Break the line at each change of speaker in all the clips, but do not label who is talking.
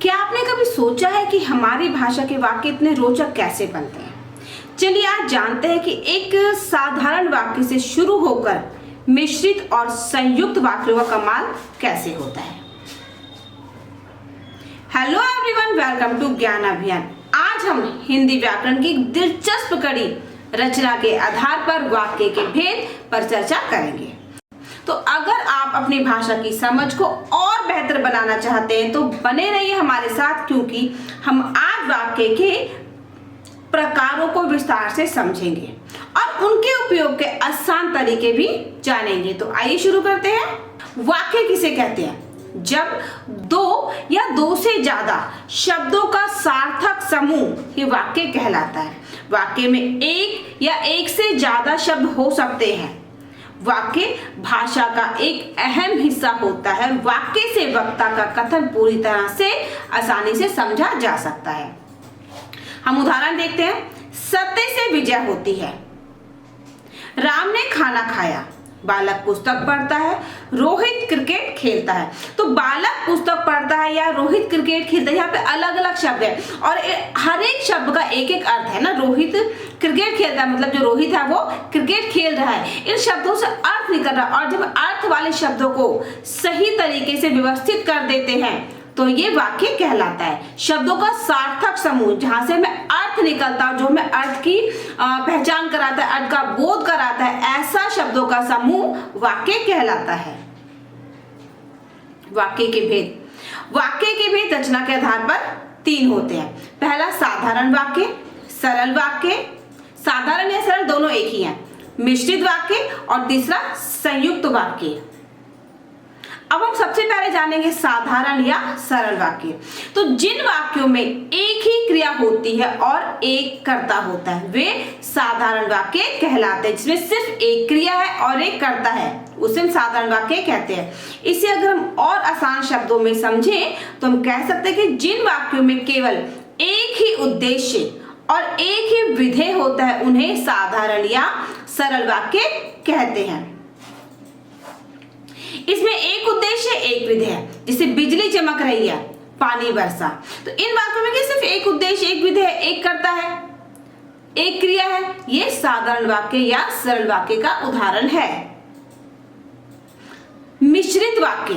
क्या आपने कभी सोचा है कि हमारी भाषा के वाक्य इतने रोचक कैसे बनते हैं? चलिए आज जानते हैं कि एक साधारण वाक्य से शुरू होकर मिश्रित और संयुक्त वाक्यों का कमाल कैसे होता है। हेलो एवरीवन, वेलकम टू ज्ञान अभियान। आज हम हिंदी व्याकरण की एक दिलचस्प कड़ी रचना के आधार पर वाक्य के भेद पर चर्चा करेंगे। तो अगर आप अपनी भाषा की समझ को और बेहतर बनाना चाहते हैं तो बने रहिए हमारे साथ, क्योंकि हम आज वाक्य के प्रकारों को विस्तार से समझेंगे और उनके उपयोग के आसान तरीके भी जानेंगे। तो आइए शुरू करते हैं। वाक्य किसे कहते हैं? जब दो या दो से ज्यादा शब्दों का सार्थक समूह ये वाक्य कहलाता है। वाक्य में एक या एक से ज्यादा शब्द हो सकते हैं। वाक्य भाषा का एक अहम हिस्सा होता है। वाक्य से वक्ता का कथन पूरी तरह से आसानी से समझा जा सकता है। हम उदाहरण देखते हैं। सत्य से विजय होती है। राम ने खाना खाया। बालक पुस्तक पढ़ता है। रोहित क्रिकेट खेलता है। तो बालक पुस्तक पढ़ता है या रोहित क्रिकेट खेलता है, यहाँ पे अलग अलग शब्द है और हर एक शब्द का एक एक अर्थ है ना। रोहित क्रिकेट खेलता है मतलब जो रोहित है वो क्रिकेट खेल रहा है। इन शब्दों से अर्थ निकल रहा है और जब अर्थ वाले शब्दों को सही तरीके से व्यवस्थित कर देते हैं तो ये वाक्य कहलाता है। शब्दों का सार्थक समूह, जहां से हमें अर्थ निकलता है, जो हमें अर्थ की पहचान कराता है, अर्थ का बोध कराता है, ऐसा शब्दों का समूह वाक्य कहलाता है। वाक्य के भेद। वाक्य के भेद रचना के आधार पर 3 होते हैं। पहला साधारण वाक्य, सरल वाक्य, साधारण या सरल दोनों एक ही हैं, मिश्रित वाक्य और तीसरा संयुक्त वाक्य। अब हम सबसे पहले जानेंगे साधारण या सरल वाक्य। तो जिन वाक्यों में एक ही क्रिया होती है और एक कर्ता होता है वे साधारण वाक्य कहलाते हैं। जिसमें सिर्फ एक क्रिया है और एक कर्ता है उसे हम साधारण वाक्य कहते हैं। इसे अगर हम और आसान शब्दों में समझें तो हम कह सकते हैं कि जिन वाक्यों में केवल एक ही उद्देश्य और एक ही विधेय होता है उन्हें साधारण या सरल वाक्य कहते हैं। इसमें एक उद्देश्य एक विधेय है, जैसे बिजली चमक रही है, पानी बरसा। तो इन वाक्यों में सिर्फ एक उद्देश्य एक विधेय एक कर्ता है, एक क्रिया है। ये साधारण वाक्य या सरल वाक्य का उदाहरण है। मिश्रित वाक्य।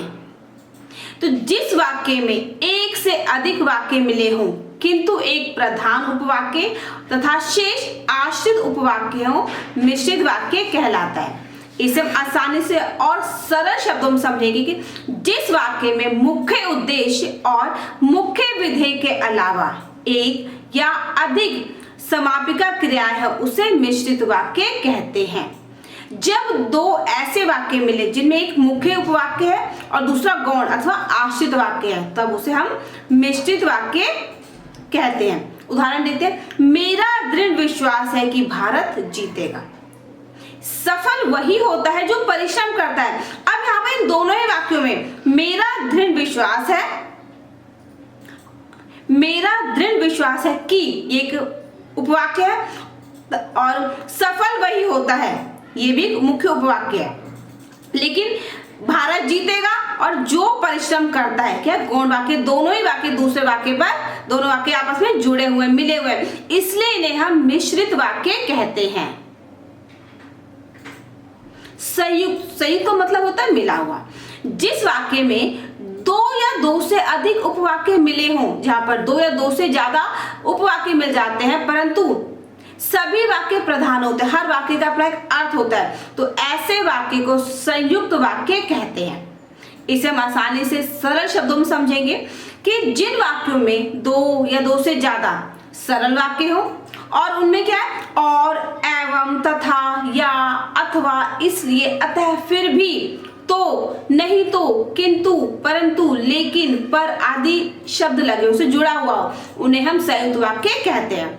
तो जिस वाक्य में एक से अधिक वाक्य मिले हों किंतु एक प्रधान उपवाक्य तथा शेष आश्रित उपवाक्य हो, मिश्रित वाक्य कहलाता है। इसे हम आसानी से और सरल शब्दों में समझेंगे कि जिस वाक्य में मुख्य उद्देश्य और मुख्य विधेय के अलावा एक या अधिक समापिका क्रियाएं है उसे मिश्रित वाक्य कहते हैं। जब दो ऐसे वाक्य मिले जिनमें एक मुख्य उपवाक्य है और दूसरा गौण अथवा आश्रित वाक्य है तब उसे हम मिश्रित वाक्य कहते हैं। उदाहरण देते हैं। मेरा दृढ़ विश्वास है कि भारत जीतेगा। सफल वही होता है जो परिश्रम करता है। अब यहाँ पे इन दोनों ही वाक्यों में मेरा दृढ़ विश्वास है, मेरा दृढ़ विश्वास है कि एक उपवाक्य है और सफल वही होता है ये भी मुख्य उपवाक्य है। लेकिन भारत जीतेगा और जो परिश्रम करता है क्या गौण वाक्य। दोनों ही वाक्य दूसरे वाक्य पर दोनों वाक्य आपस में जुड़े हुए मिले हुए, इसलिए इन्हें हम मिश्रित वाक्य कहते हैं। संयुक्त का मतलब होता है मिला हुआ। जिस वाक्य में दो या दो से अधिक उपवाक्य मिले हों, जहां पर दो या दो से ज्यादा उपवाक्य मिल जाते हैं परंतु सभी वाक्य प्रधान होते हैं, हर वाक्य का अपना एक अर्थ होता है, तो ऐसे वाक्य को संयुक्त वाक्य कहते हैं। इसे हम आसानी से सरल शब्दों में समझेंगे कि जिन वाक्यों में दो या दो से ज्यादा सरल वाक्य हो और उनमें क्या है और, एवं, तथा, या, अथवा, इसलिए, अतः, फिर भी, तो, नहीं तो, किंतु, परंतु, लेकिन, पर आदि शब्द लगे उसे जुड़ा हुआ हो उन्हें हम संयुक्त वाक्य कहते हैं।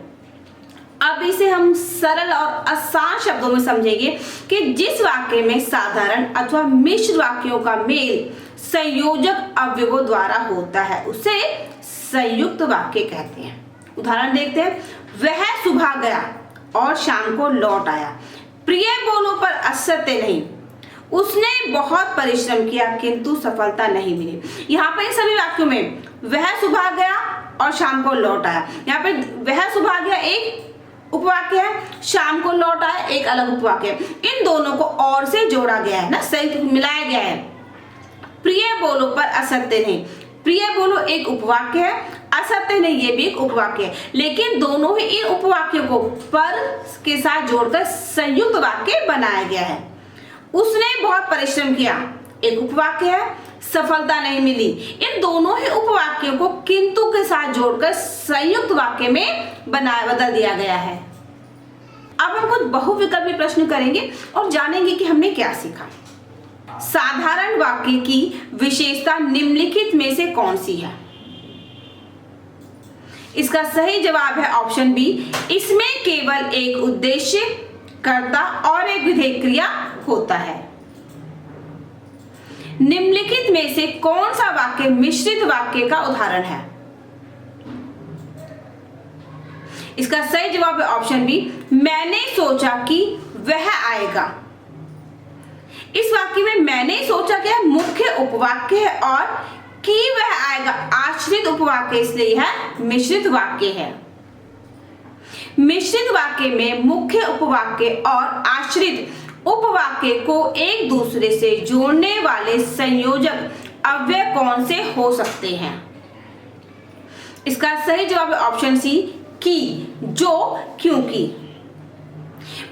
अब इसे हम सरल और आसान शब्दों में समझेंगे कि जिस वाक्य में साधारण अथवा मिश्र वाक्यों का मेल संयोजक अवयवों द्वारा होता है उसे संयुक्त वाक्य कहते हैं। उदाहरण देखते हैं। वह सुबह गया और शाम को लौट आया। प्रिय बोलो पर असत्य नहीं। उसने बहुत परिश्रम किया किंतु सफलता नहीं मिली। यहाँ पर सभी वाक्यों में वह सुबह गया और शाम को लौट आया। यहाँ पे वह सुबह गया एक उपवाक्य है, शाम को लौट आया एक अलग उपवाक्य है। इन दोनों को और से जोड़ा गया है ना, सही मिलाया गया है। प्रिय बोलो पर असत्य नहीं, प्रिय बोलो एक उपवाक्य है, असत्य नहीं ये भी एक उपवाक्य है, लेकिन दोनों ही इन उपवाक्यों को पर के साथ जोड़कर संयुक्त वाक्य बनाया गया है। उसने बहुत परिश्रम किया एक उपवाक्य है, सफलता नहीं मिली। इन दोनों ही उपवाक्यों को किंतु के साथ जोड़कर संयुक्त वाक्य में बदल दिया गया है। अब हम कुछ बहुविकल्पी प्रश्न करेंगे और जानेंगे कि हमने क्या सीखा। साधारण वाक्य की विशेषता निम्नलिखित में से कौन सी है? इसका सही जवाब है ऑप्शन बी, इसमें केवल एक उद्देश्य, कर्ता और एक विधेय क्रिया होता है। निम्नलिखित में से कौन सा वाक्य मिश्रित वाक्य का उदाहरण है? इसका सही जवाब है ऑप्शन बी, मैंने सोचा कि वह आएगा। इस वाक्य में मैंने सोचा क्या मुख्य उपवाक्य है और कि वह आएगा आश्रित उपवाक्य, इसलिए यह मिश्रित वाक्य है। मिश्रित वाक्य में मुख्य उपवाक्य और आश्रित उपवाक्य को एक दूसरे से जोड़ने वाले संयोजक अव्यय कौन से हो सकते हैं? इसका सही जवाब है ऑप्शन सी, कि, जो, क्योंकि।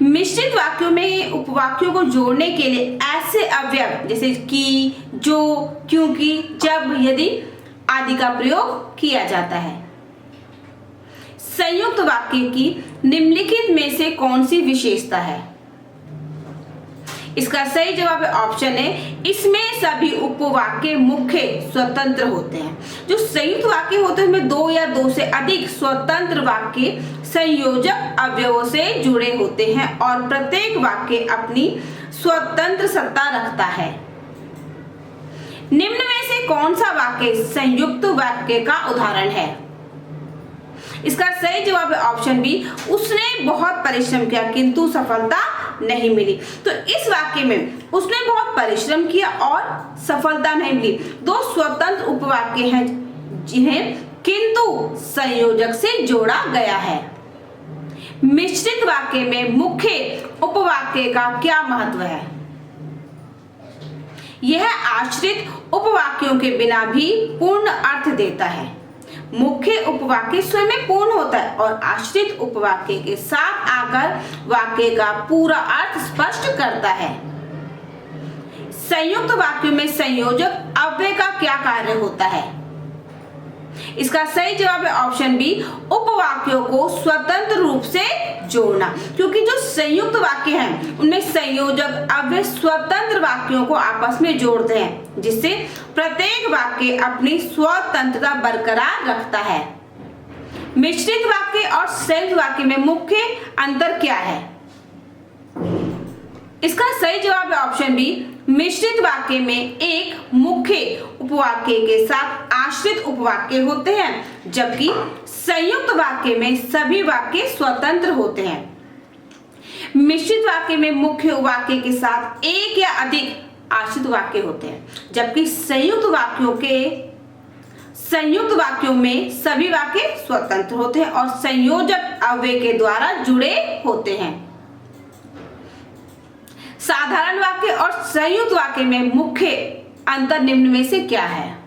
मिश्रित वाक्यों में उपवाक्यों को जोड़ने के लिए ऐसे अव्यय जैसे कि, जो, क्योंकि, जब, यदि आदि का प्रयोग किया जाता है। संयुक्त वाक्य की निम्नलिखित में से कौन सी विशेषता है? इसका सही जवाब है ऑप्शन है, इसमें सभी उपवाक्य मुख्य स्वतंत्र होते हैं। जो संयुक्त वाक्य होते हैं उनमें दो या दो से अधिक स्वतंत्र वाक्य संयोजक अवयवों से जुड़े होते हैं और प्रत्येक वाक्य अपनी स्वतंत्र सत्ता रखता है। निम्न में से कौन सा वाक्य संयुक्त वाक्य का उदाहरण है? इसका सही जवाब है ऑप्शन बी, उसने बहुत परिश्रम किया किंतु सफलता नहीं मिली। तो इस वाक्य में उसने बहुत परिश्रम किया और सफलता नहीं मिली, दो स्वतंत्र उपवाक्य हैं जिन्हें किंतु संयोजक से जोड़ा गया है। मिश्रित वाक्य में मुख्य उपवाक्य का क्या महत्व है? यह आश्रित उपवाक्यों के बिना भी पूर्ण अर्थ देता है। मुख्य उपवाक्य स्वयं में पूर्ण होता है और आश्रित उपवाक्य के साथ आकर वाक्य का पूरा अर्थ स्पष्ट करता है। संयुक्त वाक्यों में संयोजक अव्यय का क्या कार्य होता है? इसका सही जवाब है ऑप्शन बी, उपवाक्यों को स्वतंत्र रूप से जोड़ना, क्योंकि जो संयुक्त वाक्य हैं उनमें संयोजक अव्यय स्वतंत्र वाक्यों को आपस में जोड़ते हैं, जिससे प्रत्येक वाक्य अपनी स्वतंत्रता बरकरार रखता है। मिश्रित वाक्य और संयुक्त वाक्य में मुख्य अंतर क्या है? इसका सही जवाब है ऑप्शन बी, मिश्रित वाक्य में एक मुख्य उपवाक्य के साथ आश्रित उपवाक्य होते हैं, जबकि संयुक्त वाक्य में सभी वाक्य स्वतंत्र होते हैं। मिश्रित वाक्य में मुख्य वाक्य के साथ एक या अधिक आश्रित वाक्य होते हैं, जबकि संयुक्त वाक्यों में सभी वाक्य स्वतंत्र होते हैं और संयोजक अव्यय के द्वारा जुड़े होते हैं। साधारण वाक्य और संयुक्त वाक्य में मुख्य अंतर निम्न में से क्या है?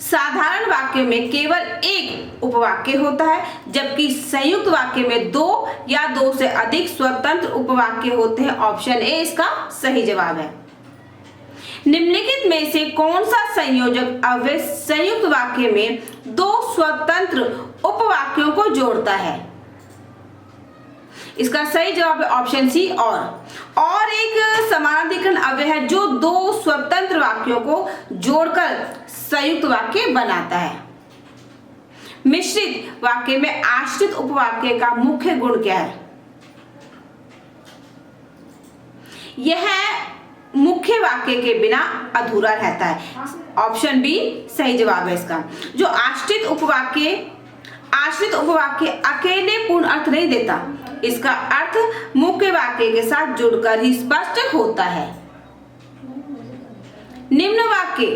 साधारण वाक्य में केवल एक उपवाक्य होता है, जबकि संयुक्त वाक्य में दो या दो से अधिक स्वतंत्र उपवाक्य होते हैं। ऑप्शन ए इसका सही जवाब है। निम्नलिखित में से कौन सा संयोजक अव्यय संयुक्त वाक्य में दो स्वतंत्र उपवाक्यों को जोड़ता है? इसका सही जवाब है ऑप्शन सी, और एक समानाधिकरण अव्यय है जो दो स्वतंत्र वाक्यों को जोड़कर संयुक्त वाक्य बनाता है। मिश्रित वाक्य में आश्रित उपवाक्य का मुख्य गुण क्या है? यह मुख्य वाक्य के बिना अधूरा रहता है। ऑप्शन बी सही जवाब है इसका। जो आश्रित उपवाक्य अकेले पूर्ण अर्थ नहीं देता, इसका अर्थ मुख्य वाक्य के साथ जुड़कर ही स्पष्ट होता है। निम्न वाक्य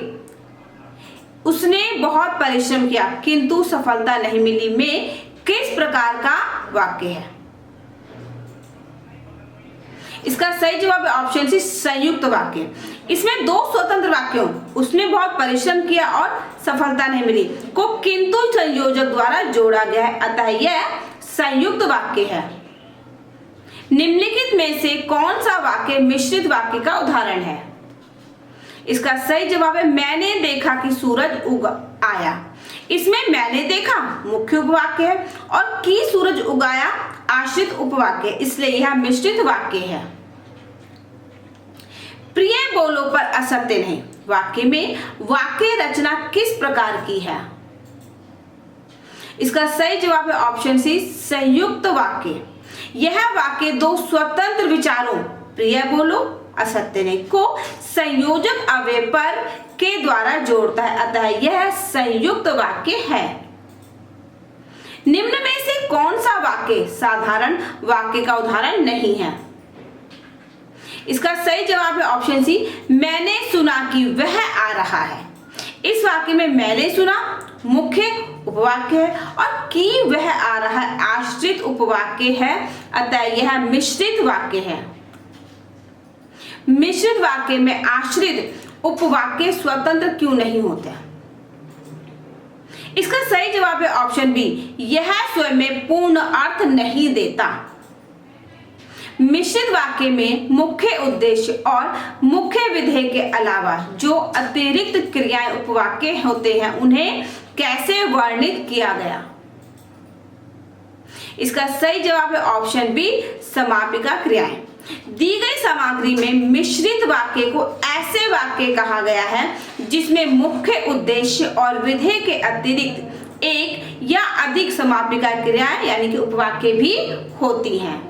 उसने बहुत परिश्रम किया किंतु सफलता नहीं मिली में किस प्रकार का वाक्य है? इसका सही जवाब है ऑप्शन सी, संयुक्त वाक्य। इसमें दो स्वतंत्र वाक्यों उसने बहुत परिश्रम किया और सफलता नहीं मिली को किंतु संयोजक द्वारा जोड़ा गया है, अतः यह संयुक्त वाक्य है। निम्नलिखित में से कौन सा वाक्य मिश्रित वाक्य का उदाहरण है? इसका सही जवाब है मैंने देखा कि सूरज उग आया। इसमें मैंने देखा मुख्य उपवाक्य है और कि सूरज उगाया आश्रित उपवाक्य, इसलिए यह मिश्रित वाक्य है। प्रिय बोलो पर असत्य नहीं वाक्य में वाक्य रचना किस प्रकार की है? इसका सही जवाब है ऑप्शन सी, संयुक्त वाक्य। यह वाक्य दो स्वतंत्र विचारों प्रिय बोलो असत्य नहीं को संयोजक अव्यय पर के द्वारा जोड़ता है, अतः यह संयुक्त वाक्य है। निम्न में से कौन सा वाक्य साधारण वाक्य का उदाहरण नहीं है? इसका सही जवाब है ऑप्शन सी, मैंने सुना कि वह आ रहा है। इस वाक्य में मैंने सुना मुख्य उपवाक्य है और कि वह आ रहा है आश्रित उपवाक्य है, अतः यह मिश्रित वाक्य है। मिश्रित वाक्य में आश्रित उपवाक्य स्वतंत्र क्यों नहीं होते? इसका सही जवाब है ऑप्शन बी, यह स्वयं में पूर्ण अर्थ नहीं देता। मिश्रित वाक्य में मुख्य उद्देश्य और मुख्य विधेय के अलावा जो अतिरिक्त क्रियाएं उपवाक्य होते हैं उन्हें कैसे वर्णित किया गया? इसका सही जवाब है ऑप्शन बी, समापिका क्रियाएं। दी गई सामग्री में मिश्रित वाक्य को ऐसे वाक्य कहा गया है जिसमें मुख्य उद्देश्य और विधेय के अतिरिक्त एक या अधिक समापिका क्रियाएं यानी कि उपवाक्य भी होती हैं।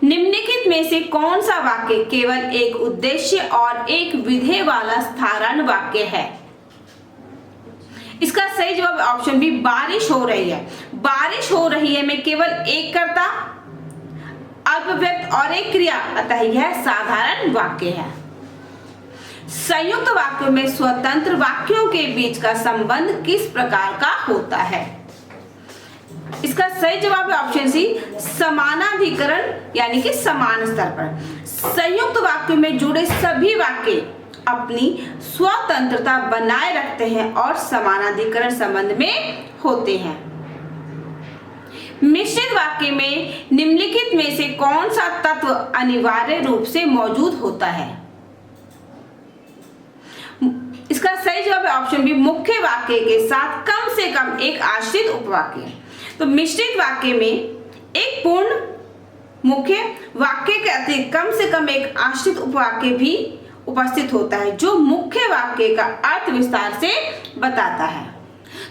निम्नलिखित में से कौन सा वाक्य केवल एक उद्देश्य और एक विधेय वाला साधारण वाक्य है? इसका सही जवाब ऑप्शन बी, बारिश हो रही है। बारिश हो रही है में केवल एक कर्ता अल्पव्यक्त और एक क्रिया, अतः यह साधारण वाक्य है। संयुक्त वाक्यों में स्वतंत्र वाक्यों के बीच का संबंध किस प्रकार का होता है? इसका सही जवाब है ऑप्शन सी, समानाधिकरण यानी कि समान स्तर पर। संयुक्त वाक्यों में जुड़े सभी वाक्य अपनी स्वतंत्रता बनाए रखते हैं और समानाधिकरण संबंध में होते हैं। मिश्रित वाक्य में निम्नलिखित में से कौन सा तत्व अनिवार्य रूप से मौजूद होता है? इसका सही जवाब है ऑप्शन बी, मुख्य वाक्य के साथ कम से कम एक आश्रित उपवाक्य। तो मिश्रित वाक्य में एक पूर्ण मुख्य वाक्य के अतिरिक्त कम से कम एक आश्रित उपवाक्य भी उपस्थित होता है जो मुख्य वाक्य का अर्थ विस्तार से बताता है।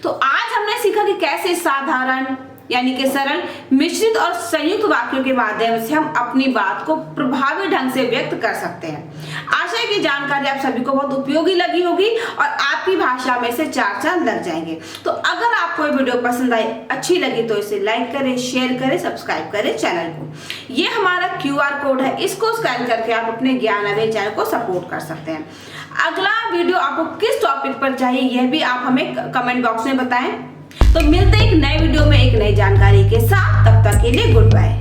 तो आज हमने सीखा कि कैसे साधारण यानी कि सरल, मिश्रित और संयुक्त वाक्यों के माध्यम से हम अपनी बात को प्रभावी ढंग से व्यक्त कर सकते हैं। आशा है कि जानकारी आप सभी को बहुत उपयोगी लगी होगी और आपकी भाषा में से चार चांद लग जाएंगे। तो अगर आपको ये वीडियो पसंद आई, अच्छी लगी तो इसे लाइक करें, शेयर करें, सब्सक्राइब करें चैनल को। ये हमारा QR कोड है, इसको स्कैन करके आप अपने ज्ञान अव्यय चैनल को सपोर्ट कर सकते हैं। अगला वीडियो आपको किस टॉपिक पर चाहिए यह भी आप हमें कमेंट बॉक्स में बताएं। तो मिलते हैं एक नए वीडियो में एक नई जानकारी के साथ, तब तक के लिए गुड बाय।